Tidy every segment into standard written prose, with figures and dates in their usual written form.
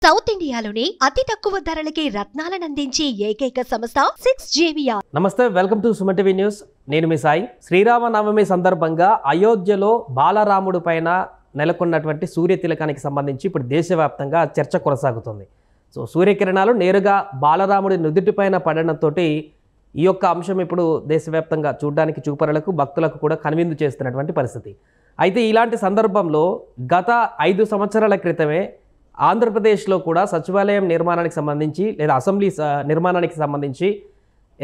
South ఇండియాలోనే అతి తక్కువ ధరలకి రత్నాలను అందించే ఏకైక సంస్థ 6JVR. నమస్తే, welcome to Suman TV news. నేను మీ సాయి. శ్రీరామనవమి సందర్భంగా అయోధ్యలో బాలరాముడి పైన నెలకొన్నటువంటి సూర్యతిలకానికి సంబంధించి ఇప్పుడు దేశవ్యాప్తంగా చర్చ కొనసాగుతుంది. సో సూర్యకిరణాలు నేరుగా బాలరాముడి నుదుటిపైన పడడంతో ఈ యొక్క అంశం ఇప్పుడు దేశవ్యాప్తంగా చూడడానికి చూపరులకు భక్తులకు కూడా కనువిందు చేస్తున్నటువంటి పరిస్థితి. అయితే ఇలాంటి సందర్భంలో గత 5 సంవత్సరాల క్రితమే ఆంధ్రప్రదేశ్లో కూడా సచివాలయం నిర్మాణానికి సంబంధించి లేదా అసెంబ్లీ నిర్మాణానికి సంబంధించి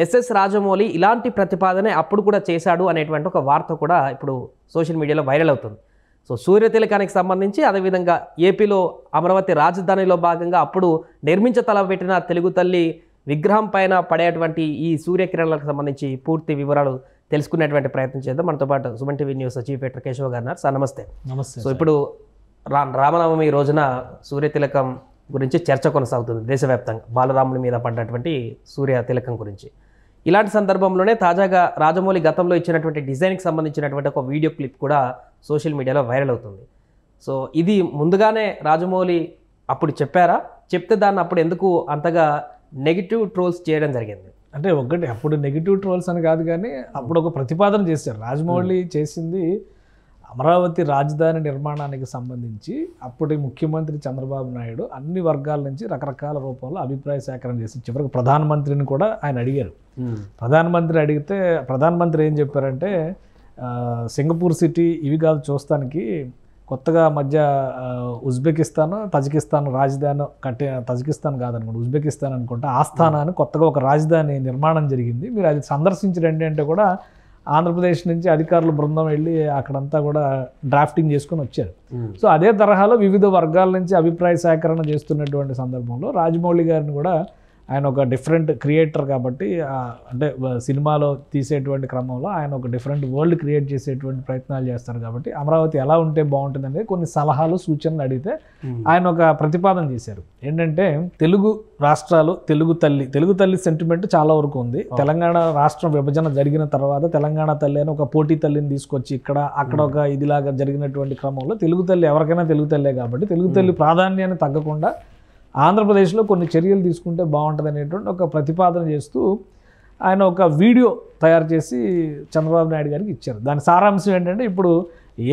ఎస్ఎస్ రాజమౌళి ఇలాంటి ప్రతిపాదన అప్పుడు కూడా చేశాడు అనేటువంటి ఒక వార్త కూడా ఇప్పుడు సోషల్ మీడియాలో వైరల్ అవుతుంది. సో సూర్యతిలకానికి సంబంధించి అదేవిధంగా ఏపీలో అమరావతి రాజధానిలో భాగంగా అప్పుడు తలపెట్టిన తెలుగు తల్లి విగ్రహం పైన పడేటువంటి ఈ సూర్యకిరణాలకు సంబంధించి పూర్తి వివరాలు తెలుసుకునేటువంటి ప్రయత్నం చేద్దాం. మనతో పాటు Suman TV news chief editor Keshav గారు ఉన్నారు. సార్ నమస్తే. నమస్తే. సో ఇప్పుడు రామనవమి రోజున సూర్యతిలకం గురించి చర్చ కొనసాగుతుంది దేశవ్యాప్తంగా, బాలరాముని మీద పడ్డటువంటి సూర్య తిలకం గురించి. ఇలాంటి సందర్భంలోనే తాజాగా రాజమౌళి గతంలో ఇచ్చినటువంటి డిజైన్కి సంబంధించినటువంటి ఒక వీడియో క్లిప్ కూడా సోషల్ మీడియాలో వైరల్ అవుతుంది. సో ఇది ముందుగానే రాజమౌళి అప్పుడు చెప్పారా? చెప్తే దాన్ని అప్పుడు ఎందుకు అంతగా నెగిటివ్ ట్రోల్స్ చేయడం జరిగింది? అంటే ఒకటి అప్పుడు నెగిటివ్ ట్రోల్స్ అని కాదు, కానీ అప్పుడు ఒక ప్రతిపాదన చేశారు. రాజమౌళి చేసింది అమరావతి రాజధాని నిర్మాణానికి సంబంధించి అప్పటి ముఖ్యమంత్రి చంద్రబాబు నాయుడు అన్ని వర్గాల నుంచి రకరకాల రూపంలో అభిప్రాయ సేకరణ చేసి చివరికి ప్రధానమంత్రిని కూడా ఆయన అడిగారు. ప్రధానమంత్రి అడిగితే ప్రధానమంత్రి ఏం చెప్పారంటే, సింగపూర్ సిటీ ఇవి కాదు చూస్తానికి, కొత్తగా మధ్య ఉజ్బెకిస్తాన్ తజికిస్తాన్ రాజధాని తజికిస్తాన్ కాదనుకుంటా, ఉజ్బెకిస్తాన్ అనుకుంటా, ఆస్థానాన్ని కొత్తగా ఒక రాజధాని నిర్మాణం జరిగింది, మీరు అది సందర్శించరండి అంటే కూడా ఆంధ్రప్రదేశ్ నుంచి అధికారుల బృందం వెళ్ళి అక్కడంతా కూడా డ్రాఫ్టింగ్ చేసుకొని వచ్చారు. సో అదే తరహాలో వివిధ వర్గాల నుంచి అభిప్రాయ సేకరణ చేస్తున్నటువంటి సందర్భంలో రాజమౌళి గారిని కూడా ఆయన ఒక డిఫరెంట్ క్రియేటర్ కాబట్టి, అంటే సినిమాలో తీసేటువంటి క్రమంలో ఆయన ఒక డిఫరెంట్ వరల్డ్ క్రియేట్ చేసేటువంటి ప్రయత్నాలు చేస్తారు కాబట్టి అమరావతి ఎలా ఉంటే బాగుంటుంది అనేది కొన్ని సలహాలు సూచనలు అడిగితే ఆయన ఒక ప్రతిపాదన చేశారు. ఏంటంటే తెలుగు రాష్ట్రాలు తెలుగు తల్లి సెంటిమెంట్ చాలా వరకు ఉంది. తెలంగాణ రాష్ట్రం విభజన జరిగిన తర్వాత తెలంగాణ తల్లి అని ఒక పోటీ తల్లిని తీసుకొచ్చి అక్కడ ఒక ఇదిలాగా జరిగినటువంటి క్రమంలో తెలుగు తల్లి ఎవరికైనా తెలుగు తల్లే కాబట్టి తెలుగు తల్లి ప్రాధాన్యాన్ని తగ్గకుండా ఆంధ్రప్రదేశ్లో కొన్ని చర్యలు తీసుకుంటే బాగుంటుంది అనేటువంటి ఒక ప్రతిపాదన చేస్తూ ఆయన ఒక వీడియో తయారు చేసి చంద్రబాబు నాయుడు గారికి ఇచ్చారు. దాని సారాంశం ఏంటంటే, ఇప్పుడు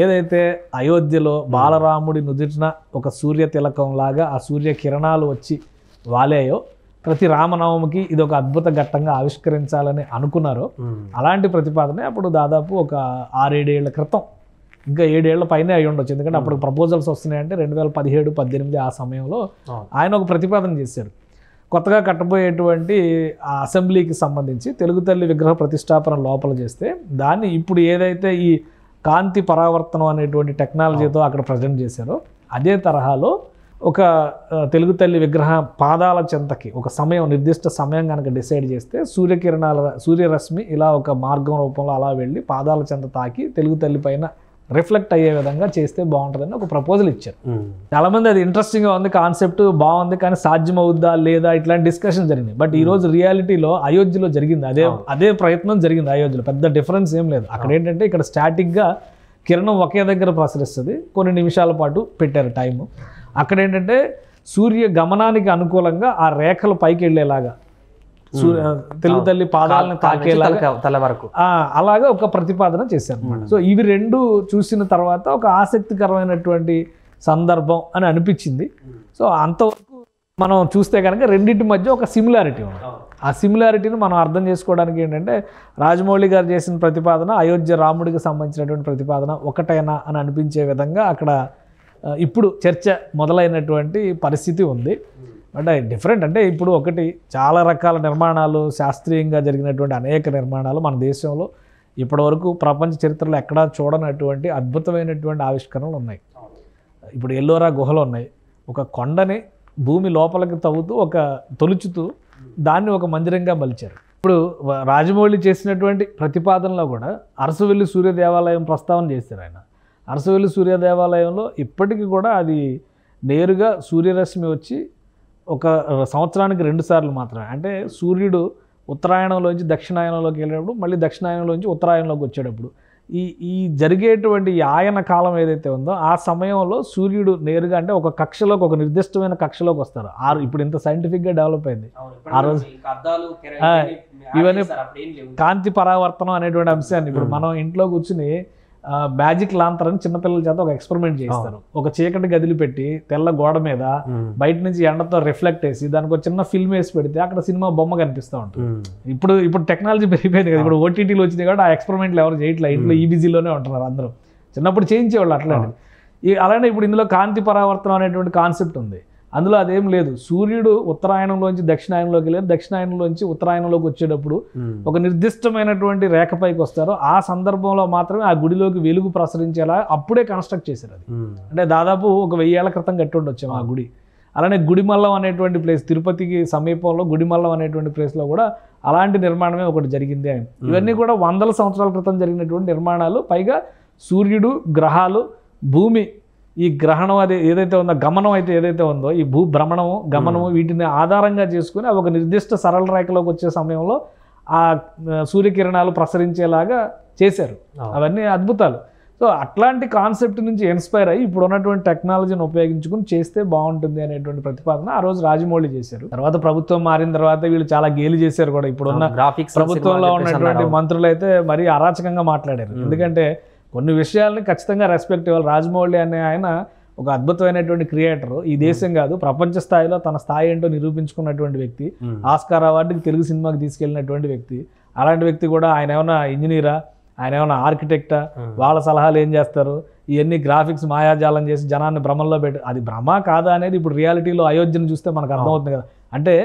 ఏదైతే అయోధ్యలో బాలరాముడి నుదుటిన ఒక సూర్య తిలకం లాగా ఆ సూర్య కిరణాలు వచ్చి వాలేయో, ప్రతి రామనవమికి ఇది ఒక అద్భుత ఘట్టంగా ఆవిష్కరించాలని అనుకున్నారో అలాంటి ప్రతిపాదన అప్పుడు దాదాపు ఒక 6-7 ఏళ్ల క్రితం, ఇంకా 7 ఏళ్ల పైనే అయి ఉండొచ్చు, ఎందుకంటే అప్పుడు ప్రపోజల్స్ వస్తున్నాయంటే 2017-18 ఆ సమయంలో ఆయన ఒక ప్రతిపాదన చేశారు. కొత్తగా కట్టబోయేటువంటి ఆ అసెంబ్లీకి సంబంధించి తెలుగు తల్లి విగ్రహ ప్రతిష్టాపన లోపల చేస్తే దాన్ని ఇప్పుడు ఏదైతే ఈ కాంతి పరావర్తనం అనేటువంటి టెక్నాలజీతో అక్కడ ప్రజెంట్ చేశారో అదే తరహాలో ఒక తెలుగు తల్లి విగ్రహ పాదాల చెంతకి ఒక సమయం, నిర్దిష్ట సమయం కనుక డిసైడ్ చేస్తే సూర్యరశ్మి ఇలా ఒక మార్గం రూపంలో అలా వెళ్ళి పాదాల చెంత తాకి తెలుగు తల్లి పైన రిఫ్లెక్ట్ అయ్యే విధంగా చేస్తే బాగుంటుందని ఒక ప్రపోజల్ ఇచ్చారు. చాలామంది అది ఇంట్రెస్టింగ్గా ఉంది, కాన్సెప్ట్ బాగుంది, కానీ సాధ్యం అవుద్దా లేదా ఇట్లాంటి డిస్కషన్ జరిగింది. బట్ ఈ రోజు రియాలిటీలో అయోధ్యలో జరిగింది అదే ప్రయత్నం జరిగింది. అయోధ్యలో పెద్ద డిఫరెన్స్ ఏం లేదు. అక్కడ ఏంటంటే ఇక్కడ స్టాటిక్గా కిరణం ఒకే దగ్గర ప్రసరిస్తుంది, కొన్ని నిమిషాల పాటు పెట్టారు టైము. అక్కడ ఏంటంటే సూర్య గమనానికి అనుకూలంగా ఆ రేఖలు పైకి వెళ్ళేలాగా తెలుగు తల్లి పాదాలను తాకేలాగా అలాగా ఒక ప్రతిపాదన చేశారు అన్నమాట. సో ఇవి రెండు చూసిన తర్వాత ఒక ఆసక్తికరమైనటువంటి సందర్భం అని అనిపించింది. సో అంతవరకు మనం చూస్తే కనుక రెండింటి మధ్య ఒక సిమిలారిటీ ఉంది. ఆ సిమిలారిటీని మనం అర్థం చేసుకోవడానికి ఏంటంటే, రాజమౌళి గారు చేసిన ప్రతిపాదన అయోధ్య రాముడికి సంబంధించినటువంటి ప్రతిపాదన ఒకటైనా అని అనిపించే విధంగా అక్కడ ఇప్పుడు చర్చ మొదలైనటువంటి పరిస్థితి ఉంది. అంటే డిఫరెంట్ అంటే ఇప్పుడు ఒకటి, చాలా రకాల నిర్మాణాలు, శాస్త్రీయంగా జరిగినటువంటి అనేక నిర్మాణాలు మన దేశంలో ఇప్పటివరకు ప్రపంచ చరిత్రలో ఎక్కడా చూడనటువంటి అద్భుతమైనటువంటి ఆవిష్కరణలు ఉన్నాయి. ఇప్పుడు ఎల్లోరా గుహలు ఉన్నాయి, ఒక కొండని భూమి లోపలికి తొలుచుతూ దాన్ని ఒక మందిరంగా మలిచారు. ఇప్పుడు రాజమౌళి చేసినటువంటి ప్రతిపాదనలో కూడా అరసవెల్లి సూర్య దేవాలయం ప్రస్తావన చేశారు ఆయన. అరసవెల్లి సూర్య దేవాలయంలో ఇప్పటికీ కూడా అది నేరుగా సూర్యరశ్మి వచ్చి ఒక సంవత్సరానికి 2 సార్లు మాత్రమే, అంటే సూర్యుడు ఉత్తరాయణంలోంచి దక్షిణాయనంలోకి వెళ్ళేటప్పుడు, మళ్ళీ దక్షిణాయనంలోంచి ఉత్తరాయణంలోకి వచ్చేటప్పుడు ఈ జరిగేటువంటి ఆయన కాలం ఏదైతే ఉందో ఆ సమయంలో సూర్యుడు నేరుగా అంటే ఒక కక్షలోకి ఒక నిర్దిష్టమైన కక్షలోకి వస్తారు. ఇప్పుడు ఇంత సైంటిఫిక్గా డెవలప్ అయింది ఆ రోజు. ఇవన్నీ కాంతి పరావర్తనం అనేటువంటి అంశాన్ని ఇప్పుడు మనం ఇంట్లో కూర్చుని మ్యాజిక్ లాంతర్ అని చిన్నపిల్లల చేత ఒక ఎక్స్పెరిమెంట్ చేస్తారు. ఒక చీకటి గదిలి పెట్టి తెల్ల గోడ మీద బయట నుంచి ఎండతో రిఫ్లెక్ట్ వేసి దానికి ఒక చిన్న ఫిల్మ్ వేసి పెడితే అక్కడ సినిమా బొమ్మ కనిపిస్తూ ఉంటుంది. ఇప్పుడు టెక్నాలజీ పెరిగిపోయింది కదా, ఇప్పుడు ఓటీటీలు వచ్చింది కాబట్టి ఆ ఎక్స్పెరిమెంట్లు ఎవరు చేయట్లేదు, ఇంట్లో ఈ బిజీలోనే ఉంటున్నారు అందరూ. చిన్నప్పుడు చేయించేవాళ్ళు అట్లాంటిది. అలానే ఇప్పుడు ఇందులో కాంతి పరావర్తనం అనేటువంటి కాన్సెప్ట్ ఉంది. అందులో అదేం లేదు. సూర్యుడు ఉత్తరాయణంలోంచి దక్షిణాయనంలోకి వెళ్ళారు, దక్షిణాయనంలోంచి ఉత్తరాయణంలోకి వచ్చేటప్పుడు ఒక నిర్దిష్టమైనటువంటి రేఖపైకి వస్తారు. ఆ సందర్భంలో మాత్రమే ఆ గుడిలోకి వెలుగు ప్రసరించేలా అప్పుడే కన్స్ట్రక్ట్ చేశారు. అది అంటే దాదాపు ఒక 1000 ఏళ్ల క్రితం కట్టి ఉండొచ్చాము ఆ గుడి. అలానే గుడిమల్లం అనేటువంటి ప్లేస్, తిరుపతికి సమీపంలో గుడిమల్లం అనేటువంటి ప్లేస్లో కూడా అలాంటి నిర్మాణమే ఒకటి జరిగింది. ఇవన్నీ కూడా 100ల సంవత్సరాల క్రితం జరిగినటువంటి నిర్మాణాలు. పైగా సూర్యుడు, గ్రహాలు, భూమి, ఈ గ్రహణం అది ఏదైతే ఉందో, గమనం అయితే ఏదైతే ఉందో, ఈ భూ భ్రమణము గమనము వీటిని ఆధారంగా చేసుకుని ఒక నిర్దిష్ట సరళ రేఖలోకి వచ్చే సమయంలో ఆ సూర్యకిరణాలు ప్రసరించేలాగా చేశారు. అవన్నీ అద్భుతాలు. సో అట్లాంటి కాన్సెప్ట్ నుంచి ఇన్స్పైర్ అయ్యి ఇప్పుడు ఉన్నటువంటి టెక్నాలజీని ఉపయోగించుకుని చేస్తే బాగుంటుంది అనేటువంటి ప్రతిపాదన ఆ రోజు రాజమౌళి చేశారు. తర్వాత ప్రభుత్వం మారిన తర్వాత వీళ్ళు చాలా గేలి చేశారు కూడా. ఇప్పుడున్న ప్రభుత్వంలో ఉన్నటువంటి మంత్రులు అయితే మరీ అరాచకంగా మాట్లాడారు. ఎందుకంటే కొన్ని విషయాల్ని ఖచ్చితంగా రెస్పెక్ట్ ఇవ్వాలి. రాజమౌళి అనే ఆయన ఒక అద్భుతమైనటువంటి క్రియేటర్. ఈ దేశం కాదు ప్రపంచ స్థాయిలో తన స్థాయి ఏంటో నిరూపించుకున్నటువంటి వ్యక్తి. ఆస్కార్ అవార్డుకి తెలుగు సినిమాకి తీసుకెళ్ళినటువంటి వ్యక్తి. అలాంటి వ్యక్తి కూడా ఆయన ఏమైనా ఇంజనీరా, ఆయన ఏమైనా ఆర్కిటెక్టా, వాళ్ళ సలహాలు ఏం చేస్తారు, ఇవన్నీ గ్రాఫిక్స్ మాయాజాలం చేసి జనాన్ని భ్రమంలో పెట్టి, అది భ్రమ కాదా అనేది ఇప్పుడు రియాలిటీలో అయోధ్యను చూస్తే మనకు అర్థమవుతుంది కదా. అంటే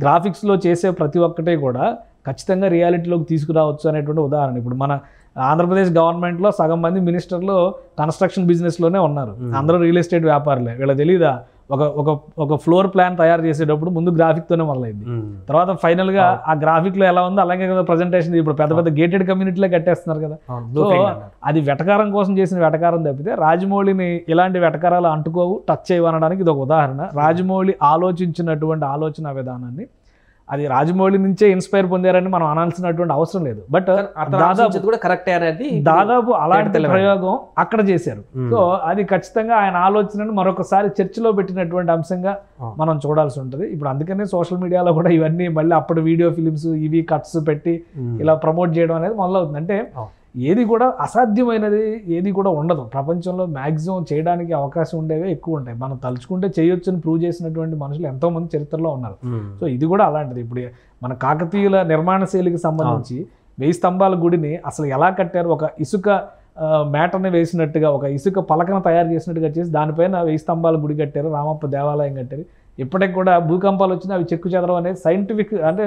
గ్రాఫిక్స్లో చేసే ప్రతి ఒక్కటే కూడా ఖచ్చితంగా రియాలిటీలోకి తీసుకురావచ్చు అనేటువంటి ఉదాహరణ. ఇప్పుడు మన ఆంధ్రప్రదేశ్ గవర్నమెంట్లో సగం మంది మినిస్టర్లు కన్స్ట్రక్షన్ బిజినెస్లోనే ఉన్నారు. అందరూ రియల్ ఎస్టేట్ వ్యాపారులే. వీళ్ళకి తెలీదా ఒక ఫ్లోర్ ప్లాన్ తయారు చేసేటప్పుడు ముందు గ్రాఫిక్తోనే మొదలైంది. తర్వాత ఫైనల్గా ఆ గ్రాఫిక్లో ఎలా ఉందో అలాగే కదా ప్రజెంటేషన్. ఇప్పుడు పెద్ద పెద్ద గేటెడ్ కమ్యూనిటీలే కట్టేస్తున్నారు కదా. సో అది వెటకారం కోసం చేసిన వెటకారం తప్పితే రాజమౌళిని ఇలాంటి వెటకారాలు అంటుకోవు, టచ్ చేయవనడానికి ఇది ఒక ఉదాహరణ. రాజమౌళి ఆలోచించినటువంటి ఆలోచన విధానాన్ని అది రాజమౌళి నుంచే ఇన్స్పైర్ పొందారని మనం అనాల్సినటువంటి అవసరం లేదు. బట్ దాదాపు అలాంటి ప్రయోగం అక్కడ చేశారు. సో అది ఖచ్చితంగా ఆయన ఆలోచనను మరొకసారి చర్చలో పెట్టినటువంటి అంశంగా మనం చూడాల్సి ఉంటుంది. ఇప్పుడు అందుకనే సోషల్ మీడియాలో కూడా ఇవన్నీ మళ్ళీ అప్పుడు వీడియో ఫిలిమ్స్ ఇవి కట్స్ పెట్టి ఇలా ప్రమోట్ చేయడం అనేది మొదలవుతుంది. అంటే ఏది కూడా అసాధ్యమైనది ఏది కూడా ఉండదు ప్రపంచంలో. మ్యాక్సిమం చేయడానికి అవకాశం ఉండేవే ఎక్కువ ఉంటాయి. మనం తలుచుకుంటే చేయొచ్చని ప్రూవ్ చేసినటువంటి మనుషులు ఎంతోమంది చరిత్రలో ఉన్నారు. సో ఇది కూడా అలాంటిది. ఇప్పుడు మన కాకతీయుల నిర్మాణ శైలికి సంబంధించి 1000 స్తంభాల గుడిని అసలు ఎలా కట్టారు, ఒక ఇసుక మేటని వేసినట్టుగా, ఒక ఇసుక పలకన తయారు చేసినట్టుగా చేసి దానిపైన 1000 స్తంభాల గుడి కట్టారు, రామప్ప దేవాలయం కట్టారు. ఇప్పటికి కూడా భూకంపాలు వచ్చినా అవి చెక్కు చెదరం అనేది సైంటిఫిక్, అంటే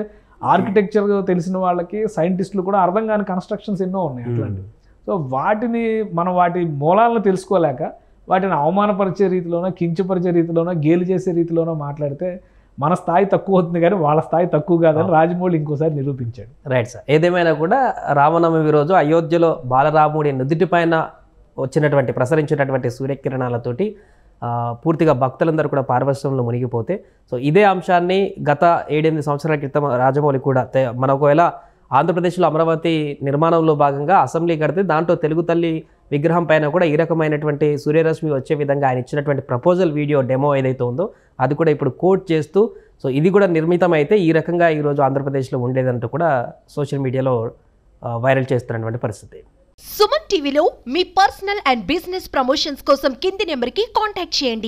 ఆర్కిటెక్చర్ తెలిసిన వాళ్ళకి సైంటిస్టులు కూడా అర్థం కాని కన్స్ట్రక్షన్స్ ఎన్నో ఉన్నాయి అట్లాంటివి. సో వాటిని మనం వాటి మూలాలను తెలుసుకోలేక వాటిని అవమానపరిచే రీతిలోనో, కించపరిచే రీతిలోనో, గేలి చేసే రీతిలోనో మాట్లాడితే మన స్థాయి తక్కువ అవుతుంది కానీ వాళ్ళ స్థాయి తక్కువ కాదని రాజమౌళి ఇంకోసారి నిరూపించాడు. Right sir. ఏదేమైనా కూడా రామనవమి రోజు అయోధ్యలో బాలరాముడి నుదుటి పైన వచ్చినటువంటి ప్రసరించినటువంటి సూర్యకిరణాలతోటి పూర్తిగా భక్తులందరూ కూడా పారవశ్యంలో మునిగిపోతే, సో ఇదే అంశాన్ని గత 7-8 సంవత్సరాల క్రితం రాజమౌళి కూడా మన ఒకవేళ ఆంధ్రప్రదేశ్లో అమరావతి నిర్మాణంలో భాగంగా అసెంబ్లీ కడితే దాంట్లో తెలుగు తల్లి విగ్రహం పైన కూడా ఈ రకమైనటువంటి సూర్యరశ్మి వచ్చే విధంగా ఆయన ఇచ్చినటువంటి ప్రపోజల్ వీడియో డెమో ఏదైతే ఉందో అది కూడా ఇప్పుడు కోట్ చేస్తూ, సో ఇది కూడా నిర్మితం అయితే ఈ రకంగా ఈరోజు ఆంధ్రప్రదేశ్లో ఉండేదంటూ కూడా సోషల్ మీడియాలో వైరల్ చేస్తున్నటువంటి పరిస్థితి. సుమన్ టీవీలో మీ పర్సనల్ అండ్ బిజినెస్ ప్రమోషన్స్ కోసం కింది నెంబర్కి కాంటాక్ట్ చేయండి.